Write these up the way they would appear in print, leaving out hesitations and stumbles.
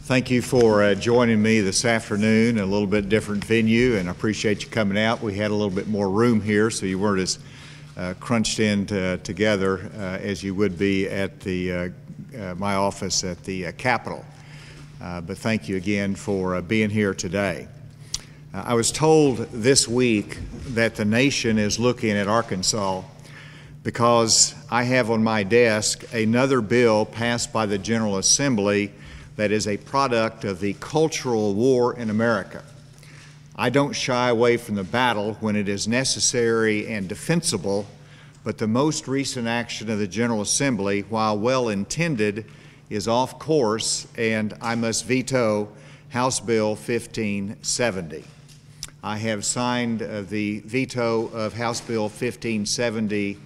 Thank you for joining me this afternoon, a little bit different venue, and I appreciate you coming out. We had a little bit more room here, so you weren't as crunched in together as you would be at my office at the Capitol. But thank you again for being here today. I was told this week that the nation is looking at Arkansas because I have on my desk another bill passed by the General Assembly that is a product of the cultural war in America. I don't shy away from the battle when it is necessary and defensible, but the most recent action of the General Assembly, while well-intended, is off course, and I must veto House Bill 1570. I have signed the veto of House Bill 1570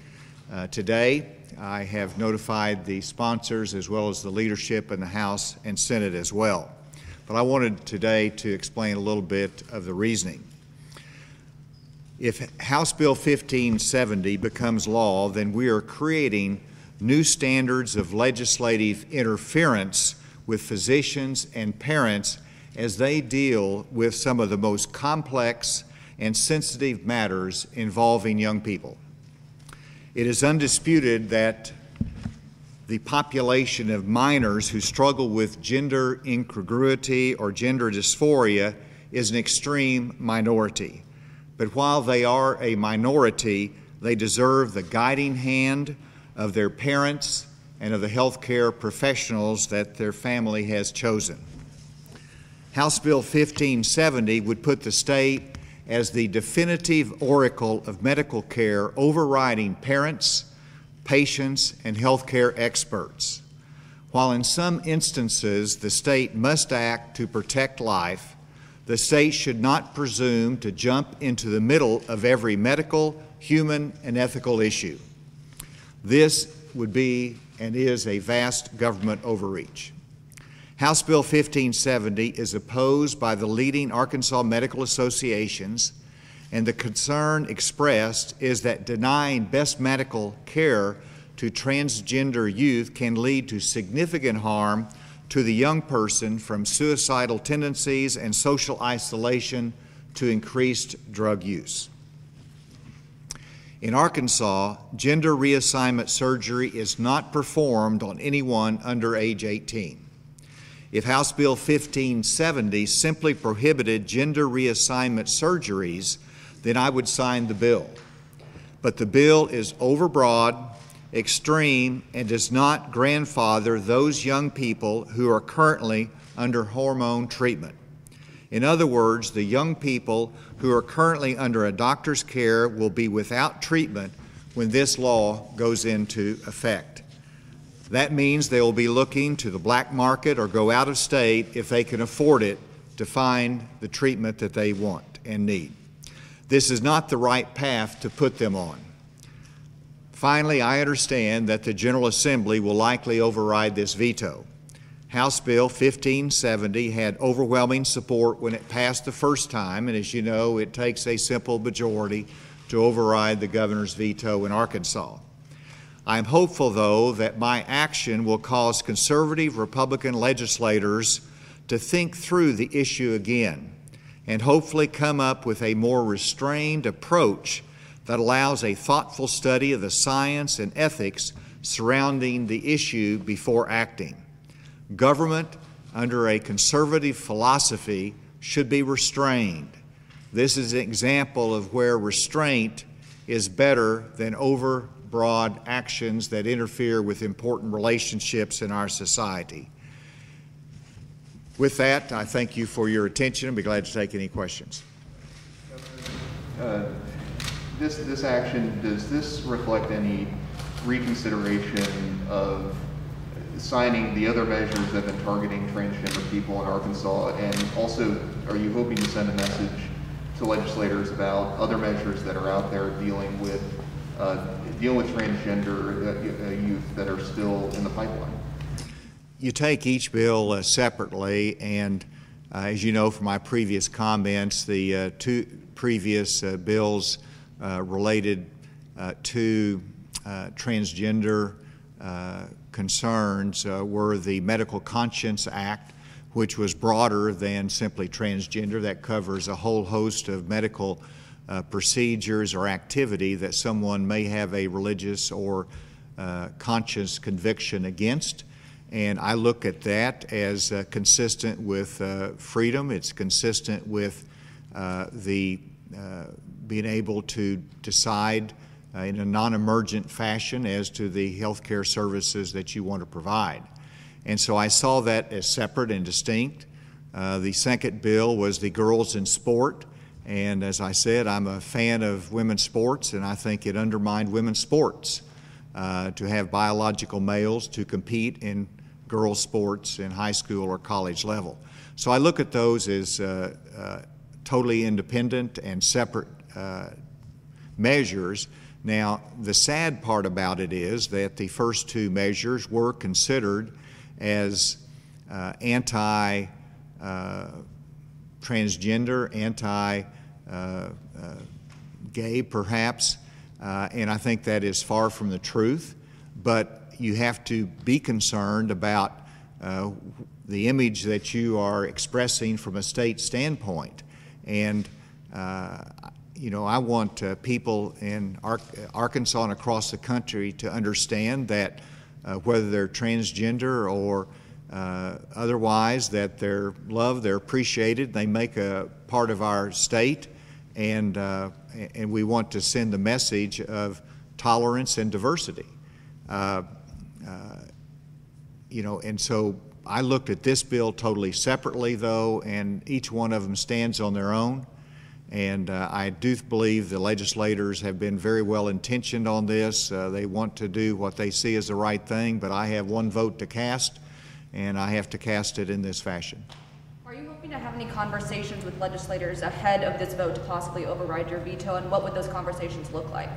today. I have notified the sponsors as well as the leadership in the House and Senate as well. But I wanted today to explain a little bit of the reasoning. If House Bill 1570 becomes law, then we are creating new standards of legislative interference with physicians and parents as they deal with some of the most complex and sensitive matters involving young people. It is undisputed that the population of minors who struggle with gender incongruity or gender dysphoria is an extreme minority. But while they are a minority, they deserve the guiding hand of their parents and of the healthcare professionals that their family has chosen. House Bill 1570 would put the state as the definitive oracle of medical care, overriding parents, patients, and healthcare experts. While in some instances the state must act to protect life, the state should not presume to jump into the middle of every medical, human, and ethical issue. This would be and is a vast government overreach. House Bill 1570 is opposed by the leading Arkansas medical associations, and the concern expressed is that denying best medical care to transgender youth can lead to significant harm to the young person, from suicidal tendencies and social isolation to increased drug use. In Arkansas, gender reassignment surgery is not performed on anyone under age 18. If House Bill 1570 simply prohibited gender reassignment surgeries, then I would sign the bill. But the bill is overbroad, extreme, and does not grandfather those young people who are currently under hormone treatment. In other words, the young people who are currently under a doctor's care will be without treatment when this law goes into effect. That means they will be looking to the black market or go out of state if they can afford it to find the treatment that they want and need. This is not the right path to put them on. Finally, I understand that the General Assembly will likely override this veto. House Bill 1570 had overwhelming support when it passed the first time, and as you know, it takes a simple majority to override the governor's veto in Arkansas. I am hopeful, though, that my action will cause conservative Republican legislators to think through the issue again and hopefully come up with a more restrained approach that allows a thoughtful study of the science and ethics surrounding the issue before acting. Government, under a conservative philosophy, should be restrained. This is an example of where restraint is better than overbroad actions that interfere with important relationships in our society. With that, I thank you for your attention and be glad to take any questions. This action, does this reflect any reconsideration of signing the other measures that have been targeting transgender people in Arkansas? And also, are you hoping to send a message to legislators about other measures that are out there dealing with transgender youth that are still in the pipeline? You take each bill separately, and as you know from my previous comments, the two previous bills related to transgender concerns were the Medical Conscience Act, which was broader than simply transgender. That covers a whole host of medical procedures or activity that someone may have a religious or conscious conviction against. And I look at that as consistent with freedom. It's consistent with being able to decide in a non-emergent fashion as to the health care services that you want to provide. And so I saw that as separate and distinct. The second bill was the girls in sport. And as I said, I'm a fan of women's sports, and I think it undermined women's sports to have biological males to compete in girls' sports in high school or college level. So I look at those as totally independent and separate measures. Now, the sad part about it is that the first two measures were considered as anti-transgender, anti-gay perhaps, and I think that is far from the truth. But you have to be concerned about the image that you are expressing from a state standpoint. And you know, I want people in Arkansas and across the country to understand that whether they're transgender or otherwise, that they're loved, they're appreciated, they make a part of our state, and we want to send the message of tolerance and diversity. You know, and so I looked at this bill totally separately, though, and each one of them stands on their own. And I do believe the legislators have been very well intentioned on this. They want to do what they see as the right thing, but I have one vote to cast, and I have to cast it in this fashion. Are you hoping to have any conversations with legislators ahead of this vote to possibly override your veto, and what would those conversations look like?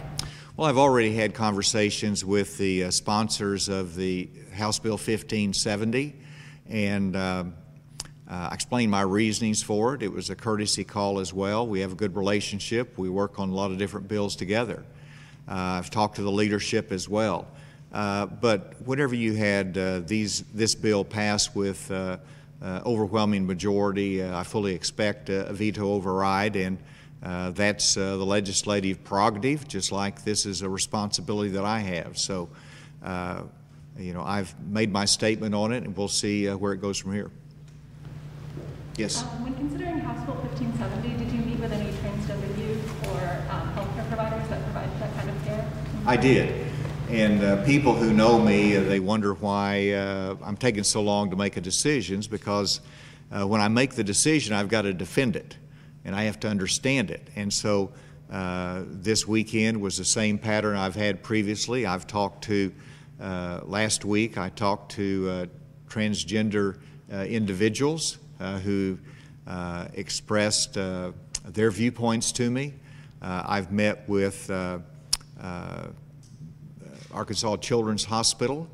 Well, I've already had conversations with the sponsors of the House Bill 1570, and I explained my reasonings for it. It was a courtesy call as well. We have a good relationship. We work on a lot of different bills together. I've talked to the leadership as well. But whenever you had this bill pass with overwhelming majority, I fully expect a veto override, and that's the legislative prerogative, just like this is a responsibility that I have. So, you know, I've made my statement on it, and we'll see where it goes from here. Yes? When considering House Bill 1570, did you meet with any transgender youth or healthcare providers that provide that kind of care? I did. And people who know me, they wonder why I'm taking so long to make a decision, because when I make the decision, I've got to defend it, and I have to understand it. And so this weekend was the same pattern I've had previously. I've talked to, last week, I talked to transgender individuals who expressed their viewpoints to me. I've met with Arkansas Children's Hospital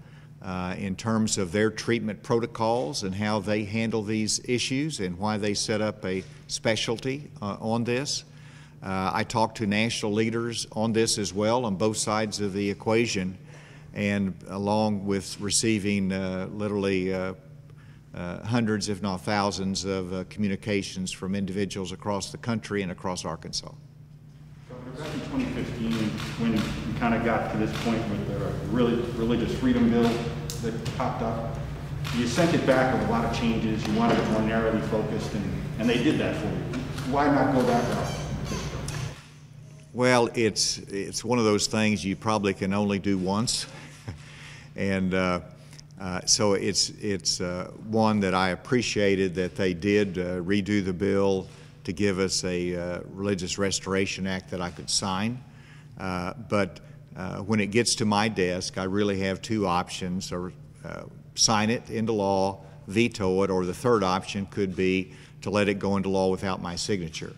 in terms of their treatment protocols and how they handle these issues and why they set up a specialty on this. I talked to national leaders on this as well, on both sides of the equation, and along with receiving literally hundreds, if not thousands, of communications from individuals across the country and across Arkansas. Back in 2015, when you kind of got to this point with the religious freedom bill that popped up, you sent it back with a lot of changes. You wanted it more narrowly focused, and they did that for you. Why not go that route? Well, it's one of those things you probably can only do once, and so it's one that I appreciated that they did redo the bill to give us a Religious Restoration Act that I could sign. But when it gets to my desk, I really have two options: or sign it into law, veto it, or the third option could be to let it go into law without my signature.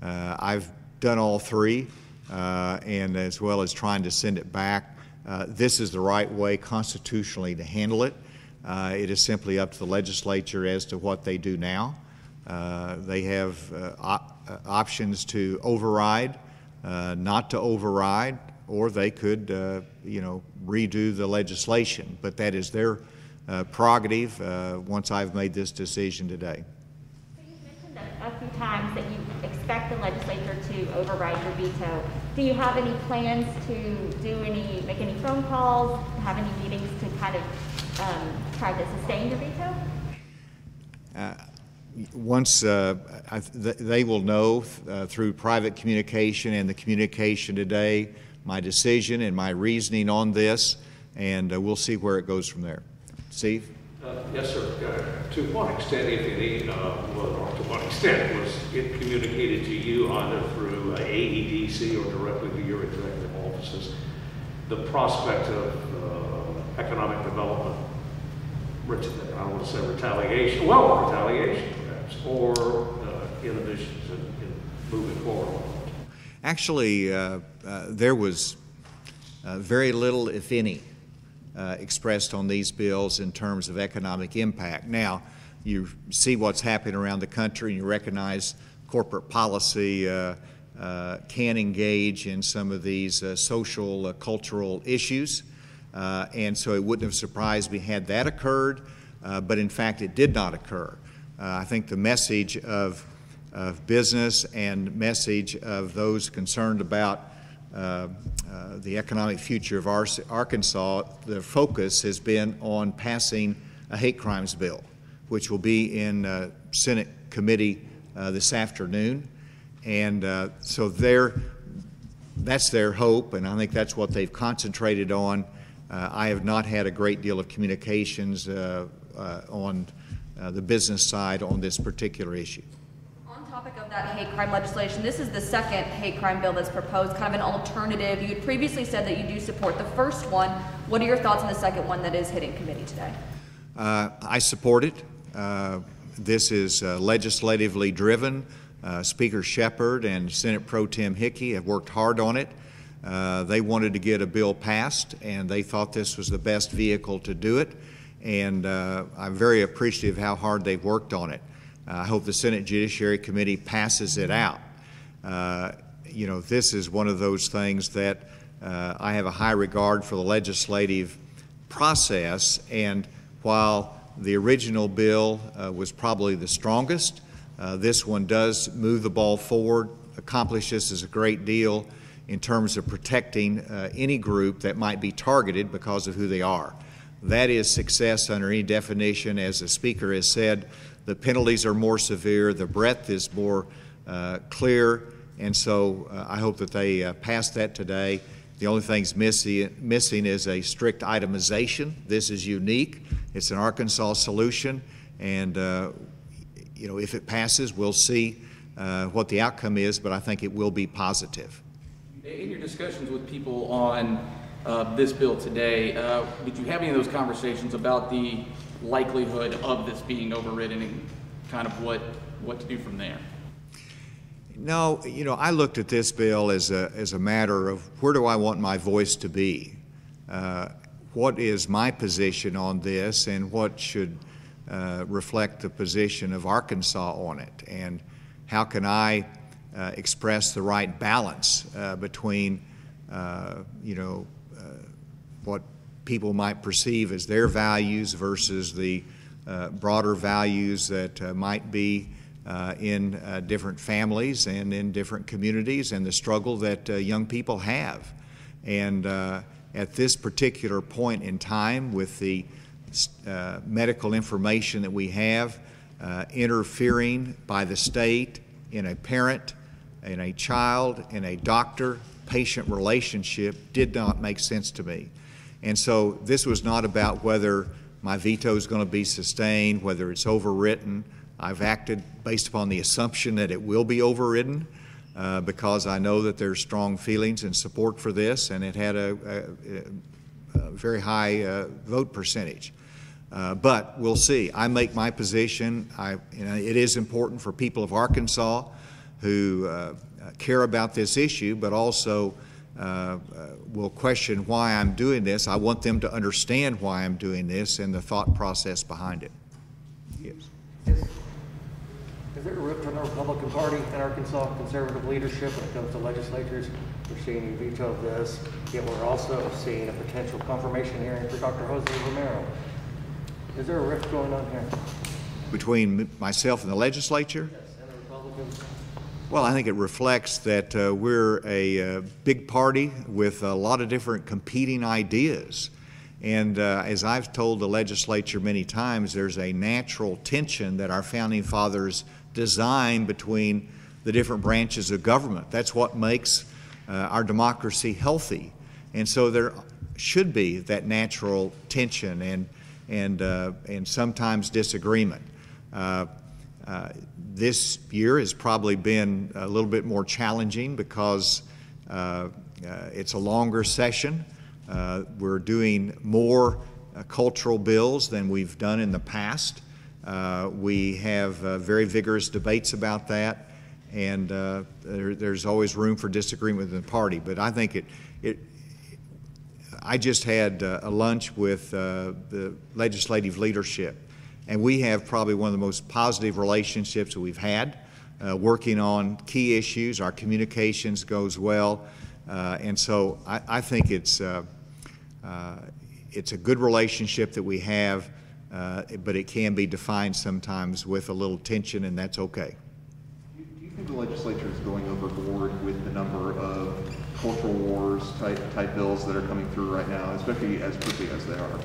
I've done all three, and as well as trying to send it back. This is the right way constitutionally to handle it. It is simply up to the legislature as to what they do now. They have options to override, not to override, or they could, you know, redo the legislation. But that is their prerogative once I've made this decision today. So you've mentioned a few times that you expect the legislature to override your veto. Do you have any plans to make any phone calls, have any meetings to kind of try to sustain your veto? Once they will know through private communication and the communication today my decision and my reasoning on this, and we'll see where it goes from there. Steve? Yes, sir. To what extent, if any, or to what extent was it communicated to you either through AEDC or directly to your executive offices, the prospect of economic development, I don't want to say retaliation, well, retaliation perhaps, or inhibitions in moving forward? Actually, there was very little, if any, expressed on these bills in terms of economic impact. Now, you see what's happening around the country, and you recognize corporate policy can engage in some of these social, cultural issues, and so it wouldn't have surprised me had that occurred, but in fact it did not occur. I think the message of business and message of those concerned about the economic future of Arkansas, the focus has been on passing a hate crimes bill, which will be in Senate committee this afternoon. And so that's their hope, and I think that's what they've concentrated on. I have not had a great deal of communications on the business side on this particular issue. Topic of that hate crime legislation, this is the second hate crime bill that's proposed, kind of an alternative. You had previously said that you do support the first one. What are your thoughts on the second one that is hitting committee today? I support it. This is legislatively driven. Speaker Shepard and Senate Pro Tem Hickey have worked hard on it. They wanted to get a bill passed, and they thought this was the best vehicle to do it. And I'm very appreciative of how hard they've worked on it. I hope the Senate Judiciary Committee passes it out. You know, this is one of those things that I have a high regard for the legislative process, and while the original bill was probably the strongest, this one does move the ball forward, accomplishes a great deal in terms of protecting any group that might be targeted because of who they are. That is success under any definition. As the Speaker has said, the penalties are more severe, the breadth is more clear, and so I hope that they pass that today. The only thing's missing is a strict itemization. This is unique. It's an Arkansas solution, and you know, if it passes, we'll see what the outcome is, but I think it will be positive. In your discussions with people on this bill today, did you have any of those conversations about the likelihood of this being overridden and kind of what to do from there? No, you know, I looked at this bill as a matter of where do I want my voice to be? What is my position on this, and what should reflect the position of Arkansas on it? And how can I express the right balance between, you know, what people might perceive as their values versus the broader values that might be in different families and in different communities, and the struggle that young people have. And at this particular point in time, with the medical information that we have, interfering by the state in a parent, in a child, in a doctor-patient relationship did not make sense to me. And so this was not about whether my veto is going to be sustained, whether it's overwritten. I've acted based upon the assumption that it will be overridden because I know that there's strong feelings and support for this, and it had a very high vote percentage. But we'll see. I make my position. You know, it is important for people of Arkansas who care about this issue, but also will question why I'm doing this. I want them to understand why I'm doing this and the thought process behind it. Yes. Is there a rift in the Republican Party in Arkansas, conservative leadership when it comes to legislatures? We're seeing a veto of this, yet we're also seeing a potential confirmation hearing for Dr. Jose Romero. Is there a rift going on here? Between myself and the legislature? Yes, and the Republicans? Well, I think it reflects that we're a big party with a lot of different competing ideas. And as I've told the legislature many times, there's a natural tension that our founding fathers designed between the different branches of government. That's what makes our democracy healthy. And so there should be that natural tension and sometimes disagreement. This year has probably been a little bit more challenging because it's a longer session. We're doing more cultural bills than we've done in the past. We have very vigorous debates about that, and there's always room for disagreement within the party. But I think I just had a lunch with the legislative leadership, and we have probably one of the most positive relationships that we've had, working on key issues. Our communications goes well, and so I think it's a good relationship that we have, but it can be defined sometimes with a little tension, and that's okay. Do you think the legislature is going overboard with the number of cultural wars type bills that are coming through right now, especially as quickly as they are?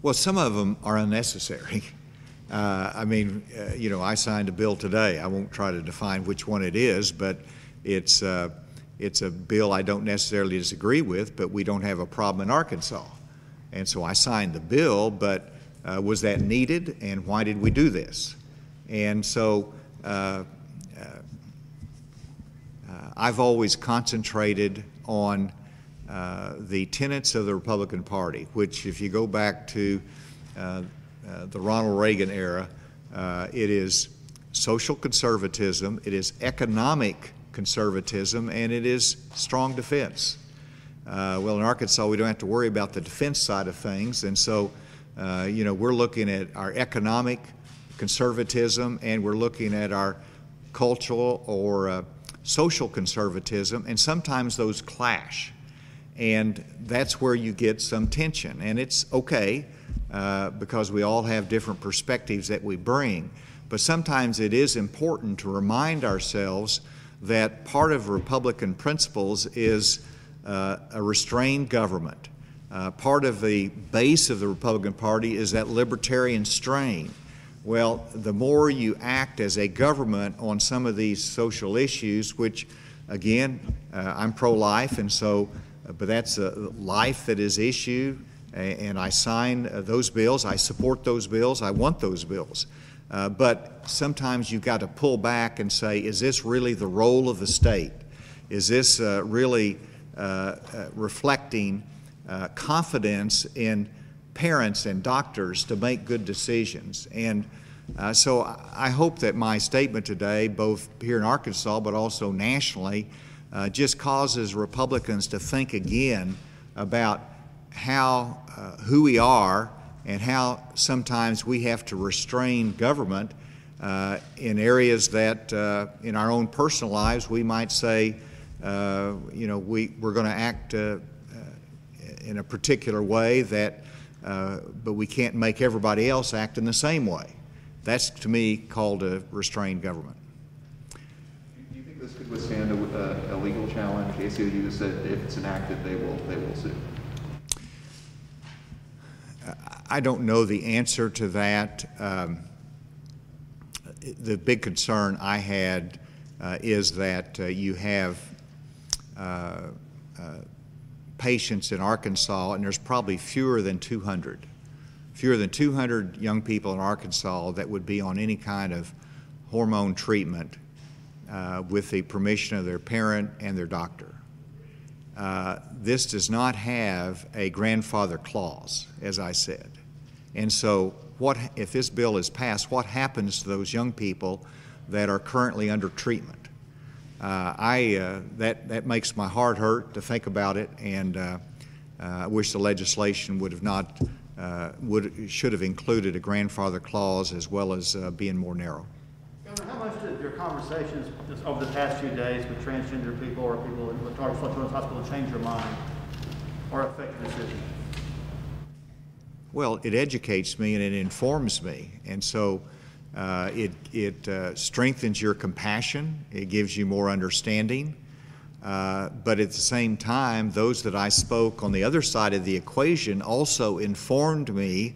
Well, some of them are unnecessary. I mean, you know, I signed a bill today. I won't try to define which one it is, but it's a bill I don't necessarily disagree with, but we don't have a problem in Arkansas. And so I signed the bill, but was that needed, and why did we do this? And so I've always concentrated on the tenets of the Republican Party, which, if you go back to the Ronald Reagan era, it is social conservatism, it is economic conservatism, and it is strong defense. Well, in Arkansas, we don't have to worry about the defense side of things, and so you know, we're looking at our economic conservatism, and we're looking at our cultural or social conservatism, and sometimes those clash. And that's where you get some tension, and it's okay because we all have different perspectives that we bring. But sometimes it is important to remind ourselves that part of Republican principles is a restrained government. Part of the base of the Republican Party is that libertarian strain. Well, the more you act as a government on some of these social issues, which, again, I'm pro-life, and so, but that's a life that is issued, and I sign those bills. I support those bills. I want those bills. But sometimes you've got to pull back and say, is this really the role of the state? Is this really reflecting confidence in parents and doctors to make good decisions? And so I hope that my statement today, both here in Arkansas but also nationally, just causes Republicans to think again about how, who we are, and how sometimes we have to restrain government in areas that in our own personal lives we might say, you know, we're going to act in a particular way that, but we can't make everybody else act in the same way. That's, to me, called a restrained government. Do you think this could withstand a legal challenge? ACLU has said if it's enacted, they will sue. I don't know the answer to that. The big concern I had is that you have patients in Arkansas, and there's probably fewer than 200 young people in Arkansas that would be on any kind of hormone treatment with the permission of their parent and their doctor. This does not have a grandfather clause, as I said. And so if this bill is passed, what happens to those young people that are currently under treatment? That makes my heart hurt to think about it, and I wish the legislation would have not, should have included a grandfather clause as well as being more narrow. Governor, how much did your conversations over the past few days with transgender people or people in the Target Children's Hospital change your mind or affect your decision? Well, it educates me and it informs me. And so it strengthens your compassion. It gives you more understanding. But at the same time, those that I spoke on the other side of the equation also informed me,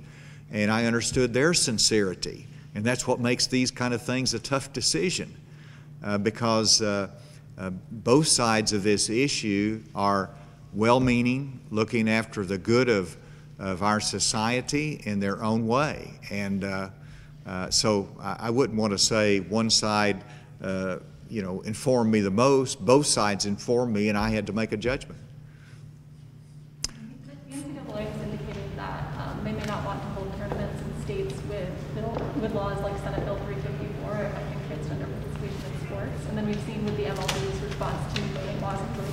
and I understood their sincerity. And that's what makes these kind of things a tough decision, because both sides of this issue are well-meaning, looking after the good of our society in their own way. And so I wouldn't want to say one side informed me the most. Both sides informed me, and I had to make a judgment. The NCAA has indicated that they may not want to hold tournaments in states with laws like Senate Bill 354 affecting transgender participation in sports. And then we've seen with the MLB's response to voting laws in Georgia.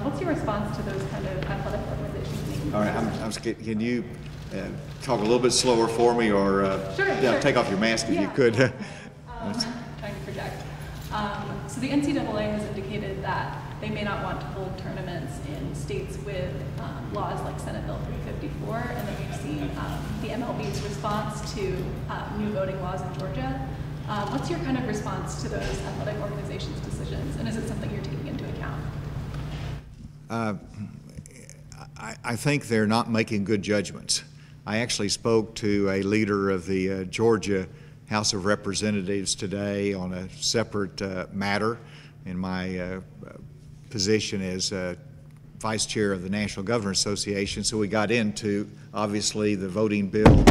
What's your response to those kind of athletic organizations making? All right, can you talk a little bit slower for me, or Sure. take off your mask if you could? Trying to project. So the NCAA has indicated that they may not want to hold tournaments in states with laws like Senate Bill 354, and then we've seen the MLB's response to new voting laws in Georgia. What's your kind of response to those athletic organizations' decisions, and is it something you're taking into account? I think they're not making good judgments. I actually spoke to a leader of the Georgia House of Representatives today on a separate matter in my position as Vice Chair of the National Governors Association. So we got into, obviously, the voting bill.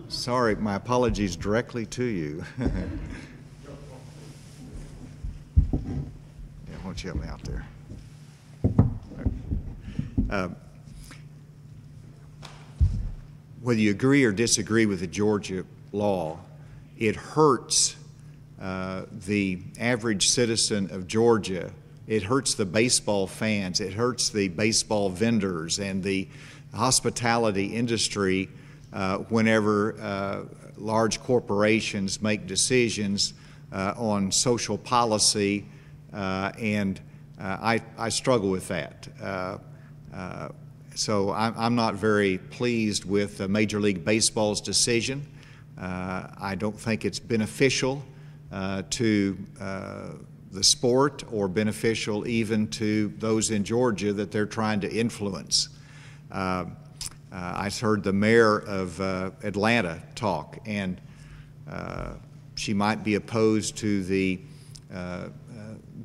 Sorry, my apologies directly to you. Why don't you help me out there? Whether you agree or disagree with the Georgia law, it hurts the average citizen of Georgia. It hurts the baseball fans. It hurts the baseball vendors and the hospitality industry whenever large corporations make decisions on social policy, and I struggle with that. So I'm not very pleased with Major League Baseball's decision. I don't think it's beneficial to the sport, or beneficial even to those in Georgia that they're trying to influence. I heard the mayor of Atlanta talk, and she might be opposed to the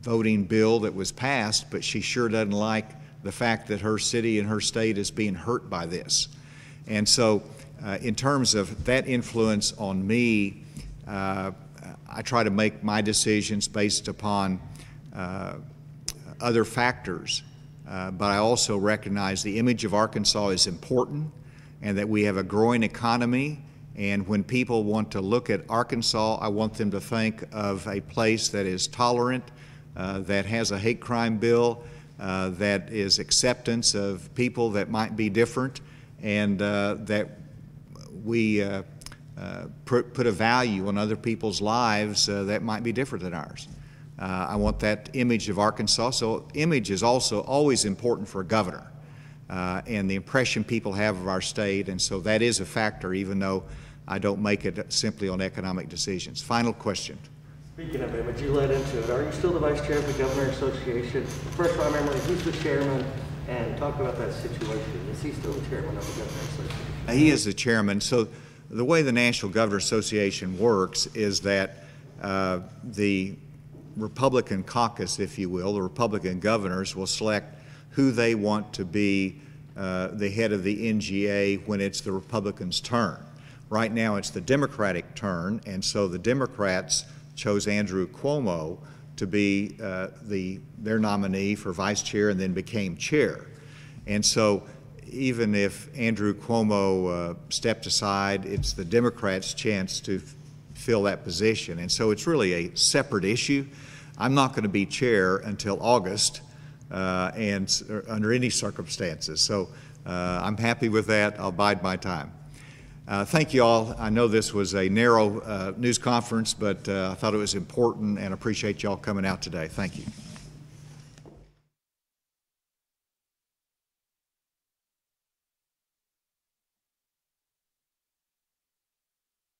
voting bill that was passed, but she sure doesn't like the fact that her city and her state is being hurt by this. And so in terms of that influence on me, I try to make my decisions based upon other factors, but I also recognize the image of Arkansas is important, and that we have a growing economy. And when people want to look at Arkansas, I want them to think of a place that is tolerant, that has a hate crime bill, that is acceptance of people that might be different, and that we put a value on other people's lives that might be different than ours. I want that image of Arkansas. So image is also always important for a governor, and the impression people have of our state, and so that is a factor, even though I don't make it simply on economic decisions. Final question. Speaking of image, you led into it. Are you still the Vice Chair of the Governor Association? First, I remember who's the chairman, and talk about that situation. Is he still the chairman of the Governor Association? He is the chairman. So the way the National Governor Association works is that the Republican caucus, if you will, the Republican governors will select who they want to be the head of the NGA when it's the Republicans' turn. Right now it's the Democratic turn, and so the Democrats chose Andrew Cuomo to be their nominee for vice chair, and then became chair. And so even if Andrew Cuomo stepped aside, it's the Democrats' chance to fill that position. And so it's really a separate issue. I'm not going to be chair until August, and under any circumstances. So I'm happy with that. I'll bide my time. Thank you all. I know this was a narrow news conference, but I thought it was important, and appreciate you all coming out today. Thank you.